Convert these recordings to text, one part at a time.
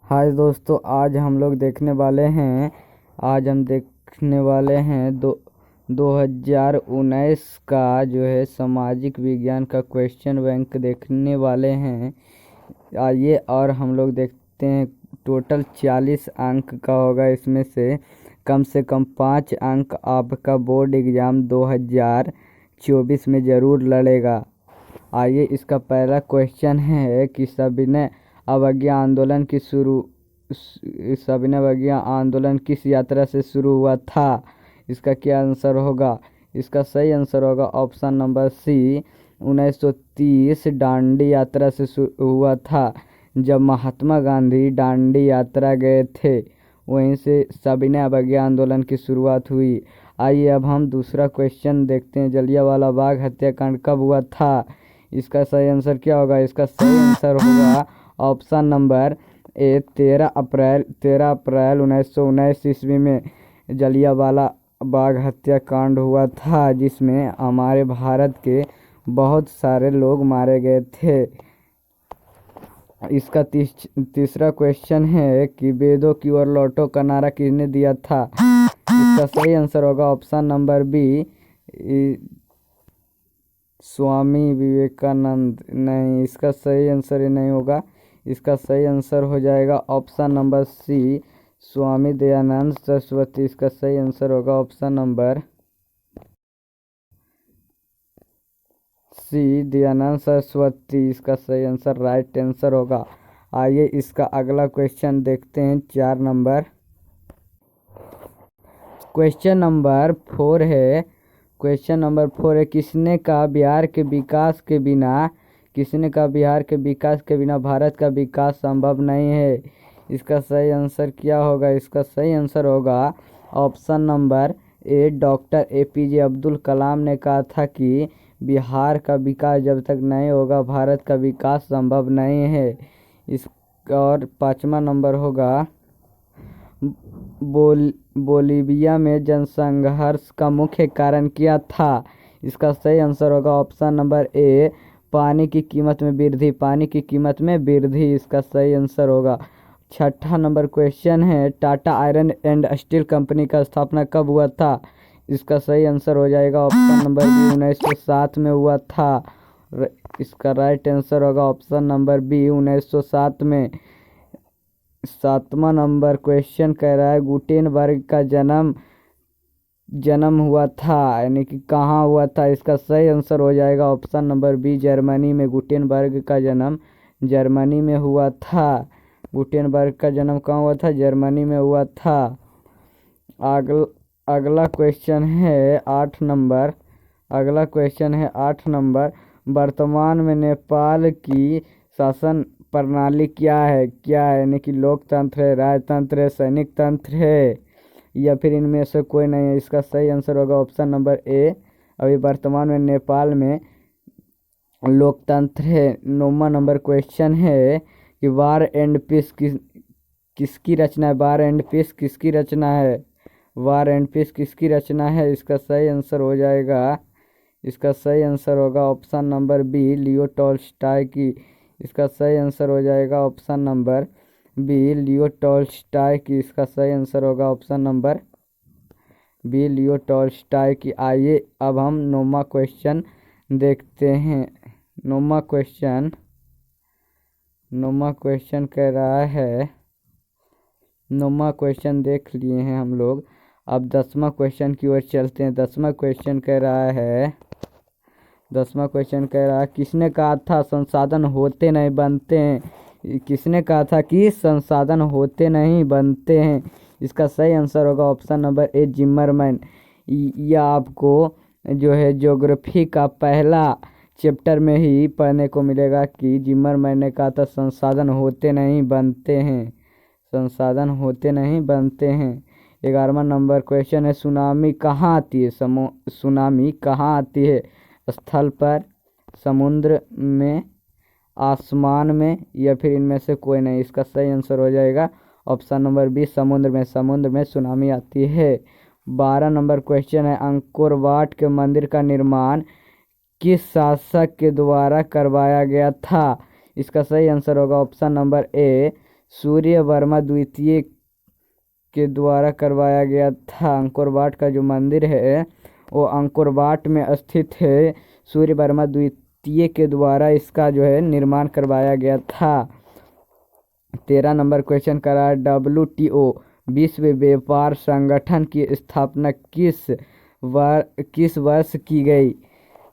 हाय दोस्तों, आज हम लोग देखने वाले हैं। आज हम देखने वाले हैं 2019 का जो है सामाजिक विज्ञान का क्वेश्चन बैंक देखने वाले हैं। आइए और हम लोग देखते हैं। टोटल 40 अंक का होगा। इसमें से कम 5 अंक आपका बोर्ड एग्ज़ाम 2024 में ज़रूर लड़ेगा। आइए, इसका पहला क्वेश्चन है कि सविनय अवज्ञा आंदोलन किस यात्रा से शुरू हुआ था। इसका क्या आंसर होगा? इसका सही आंसर होगा ऑप्शन नंबर सी, 1930 दांडी यात्रा से हुआ था। जब महात्मा गांधी दांडी यात्रा गए थे, वहीं से सविनय अवज्ञा आंदोलन की शुरुआत हुई। आइए अब हम दूसरा क्वेश्चन देखते हैं। जलियांवाला बाग हत्याकांड कब हुआ था? इसका सही आंसर क्या होगा? इसका सही आंसर होगा ऑप्शन नंबर ए, 13 अप्रैल 1919 ईस्वी में जलियांवाला बाग हत्याकांड हुआ था, जिसमें हमारे भारत के बहुत सारे लोग मारे गए थे। इसका तीसरा क्वेश्चन है कि वेदों की ओर लौटो का नारा किसने दिया था? इसका सही आंसर होगा option number B, Swami Vivekananda. नहीं, इसका सही आंसर ये नहीं होगा। इसका सही आंसर हो जाएगा option number C, Swami Dayanand Saraswati. इसका सही आंसर होगा option number C, Dayanand Saraswati. इसका सही आंसर राइट आंसर होगा। आइए इसका अगला क्वेश्चन देखते हैं। 4 नंबर क्वेश्चन नंबर 4 है। किसने कहा बिहार के विकास के बिना भारत का विकास संभव नहीं है? इसका सही आंसर क्या होगा? इसका सही आंसर होगा option number A, doctor APJ Abdul Kalam ने कहा था कि बिहार का विकास जब तक नहीं होगा, भारत का विकास संभव नहीं है। और 5वां नंबर होगा, बोलीविया में जनसंघर्ष का मुख्य कारण क्या था? इसका सही आंसर होगा ऑप्शन नंबर ए, पानी की कीमत में वृद्धि। इसका सही आंसर होगा। 6ठा नंबर क्वेश्चन है, Tata iron and steel company का स्थापना कब हुआ था? इसका सही आंसर हो जाएगा ऑप्शन नंबर बी, 1907 में हुआ था। इसका राइट आंसर होगा ऑप्शन नंबर बी, 1907 में। 7वां नंबर क्वेश्चन कह रहा है, गुटेनबर्ग का जन्म हुआ था, यानी कि कहाँ हुआ था? इसका सही आंसर हो जाएगा ऑप्शन नंबर बी, जर्मनी में। गुटेनबर्ग का जन्म जर्मनी में हुआ था। गुटेनबर्ग का जन्म कहाँ हुआ था? जर्मनी में हुआ था। अगला क्वेश्चन है 8 नंबर। वर्तमान में नेपाल की शासन प्रणाली क्या है? यानी कि लोकतंत्र है, राजतंत्र है, सैनिक तंत्र है, या फिर इनमें से कोई नहीं है? इसका सही आंसर होगा ऑप्शन नंबर ए, अभी वर्तमान में नेपाल में लोकतंत्र है। 9वां नंबर क्वेश्चन है कि वार एंड पीस किसकी रचना है? इसका सही आंसर हो जाएगा। इसका सही आंसर होगा option number B, Leo Tolstoy की। इसका सही आंसर हो जाएगा option number B, Leo Tolstoy की। इसका सही आंसर होगा option number B, Leo Tolstoy की। आइए अब हम 9वां क्वेश्चन देखते हैं। 9वां क्वेश्चन कह रहा है, 9वां क्वेश्चन देख लिए हैं हम लोग। अब 10वां क्वेश्चन की ओर चलते हैं। 10वां क्वेश्चन कह रहा है, किसने कहा था संसाधन होते नहीं बनते हैं? किसने कहा था कि संसाधन होते नहीं बनते हैं? इसका सही आंसर होगा ऑप्शन नंबर ए, जिम्मरमैन। यह आपको जो है ज्योग्राफी का पहला चैप्टर में ही पढ़ने को मिलेगा कि जिम्मरमैन ने कहा था संसाधन होते नहीं बनते हैं। 11वां नंबर क्वेश्चन है, सुनामी कहाँ आती है? स्थल पर, समुद्र में, आसमान में, या फिर इनमें से कोई नहीं? इसका सही आंसर हो जाएगा ऑप्शन नंबर बी, समुद्र में सुनामी आती है। 12 नंबर क्वेश्चन है, अंकोर वाट के मंदिर का निर्माण किस शासक के द्वारा करवाया गया था? इसका सही आंसर होगा ऑप्शन नंबर ए, सूर्य वर्मा द्वितीय के द्वारा करवाया गया था। अंकोर वाट का जो मंदिर है वो अंकोर वाट में स्थित है। सूर्य वर्मा द्वितीय के द्वारा इसका जो है निर्माण करवाया गया था। 13 नंबर क्वेश्चन करा WTO विश्व व्यापार संगठन की स्थापना किस वर्ष की गई।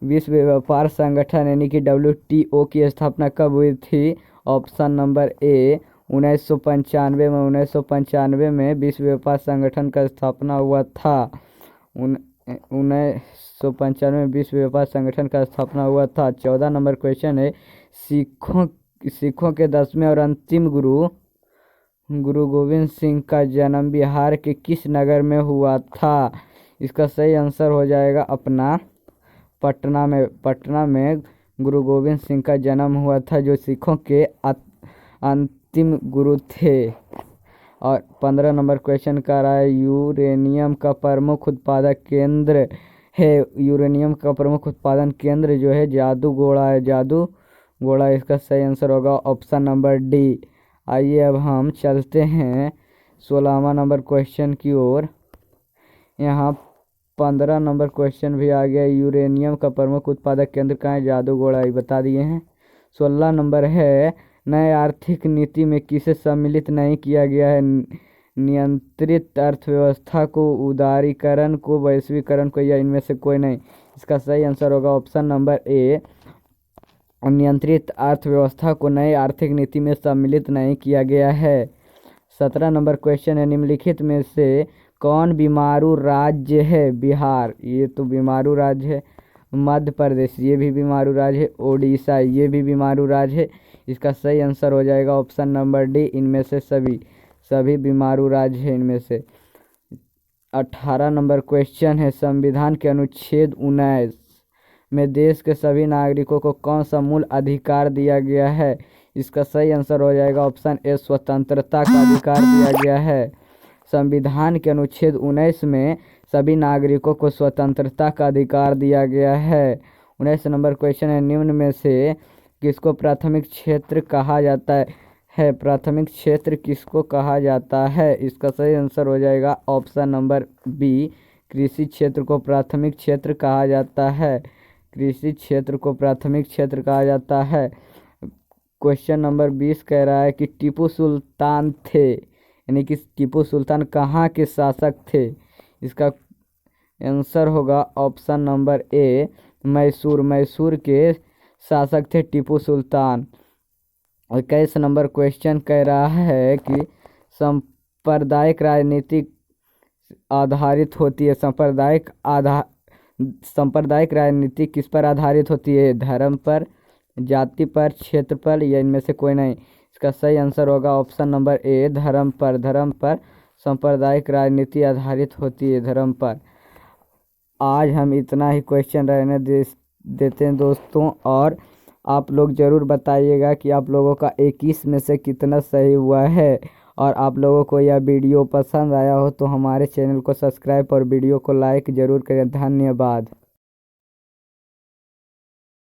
विश्व व्यापार संगठन यानी कि WTO की स्थापना कब हुई थी। ऑप्शन नंबर ए 1995 में। 1995 में विश्व व्यापार संगठन का स्थापना हुआ था। 1995 में विश्व व्यापार संगठन का स्थापना हुआ था। 14 नंबर क्वेश्चन है सिखों के 10वें और अंतिम गुरु गोविंद सिंह का जन्म बिहार के किस नगर में हुआ था। इसका सही आंसर हो जाएगा अपना पटना में गुरु गोविंद सिंह का जन्म हुआ था, जो सिखों के अंतिम गुरु थे। और 15 नंबर क्वेश्चन का रहा है यूरेनियम का प्रमुख उत्पादक केंद्र है। यूरेनियम का प्रमुख उत्पादन केंद्र जो है जादूगोड़ा है। जादूगोड़ा इसका सही आंसर होगा ऑप्शन नंबर डी। आइए अब हम चलते हैं 16वां नंबर क्वेश्चन की ओर। यहाँ 15 नंबर क्वेश्चन भी आ गया। यूरेनियम का प्रमुख उत्पादक केंद्र कहाँ है। जादूगोड़ा ही बता दिए हैं। 16 नंबर है नए आर्थिक नीति में किसे सम्मिलित नहीं किया गया है। नियंत्रित अर्थव्यवस्था को, उदारीकरण को, वैश्वीकरण को, या इनमें से कोई नहीं। इसका सही आंसर होगा ऑप्शन नंबर ए। नियंत्रित अर्थव्यवस्था को नई आर्थिक नीति में सम्मिलित नहीं किया गया है। 17 नंबर क्वेश्चन है निम्नलिखित में से कौन बीमारू राज्य है। बिहार ये तो बीमारू राज्य है। मध्य प्रदेश ये भी बीमारू राज्य है। ओडिशा ये भी बीमारू राज्य है। इसका सही आंसर हो जाएगा ऑप्शन नंबर डी। इनमें से सभी बीमारू राज्य है इनमें से। 18 नंबर क्वेश्चन है संविधान के अनुच्छेद 19 में देश के सभी नागरिकों को कौन सा मूल अधिकार दिया गया है। इसका सही आंसर हो जाएगा ऑप्शन ए स्वतंत्रता का अधिकार दिया गया है। संविधान के अनुच्छेद 19 में सभी नागरिकों को स्वतंत्रता का अधिकार दिया गया है। 19 नंबर क्वेश्चन है निम्न में से किसको प्राथमिक क्षेत्र कहा जाता है। प्राथमिक क्षेत्र किसको कहा जाता है। इसका सही आंसर हो जाएगा ऑप्शन नंबर बी। कृषि क्षेत्र को प्राथमिक क्षेत्र कहा जाता है। कृषि क्षेत्र को प्राथमिक क्षेत्र कहा जाता है। क्वेश्चन नंबर 20 कह रहा है कि टीपू सुल्तान थे, यानी कि टीपू सुल्तान कहाँ के शासक थे। इसका आंसर होगा ऑप्शन नंबर ए मैसूर के शासक थे टीपू सुल्तान। 21 नंबर क्वेश्चन कह रहा है कि सांप्रदायिक राजनीति आधारित होती है। सांप्रदायिक राजनीति किस पर आधारित होती है। धर्म पर, जाति पर, क्षेत्र पर, या इनमें से कोई नहीं। इसका सही आंसर होगा ऑप्शन नंबर ए धर्म पर सांप्रदायिक राजनीति आधारित होती है, धर्म पर। आज हम इतना ही क्वेश्चन रहने देते हैं दोस्तों, और आप लोग ज़रूर बताइएगा कि आप लोगों का 21 में से कितना सही हुआ है। और आप लोगों को यह वीडियो पसंद आया हो तो हमारे चैनल को सब्सक्राइब और वीडियो को लाइक ज़रूर करें। धन्यवाद।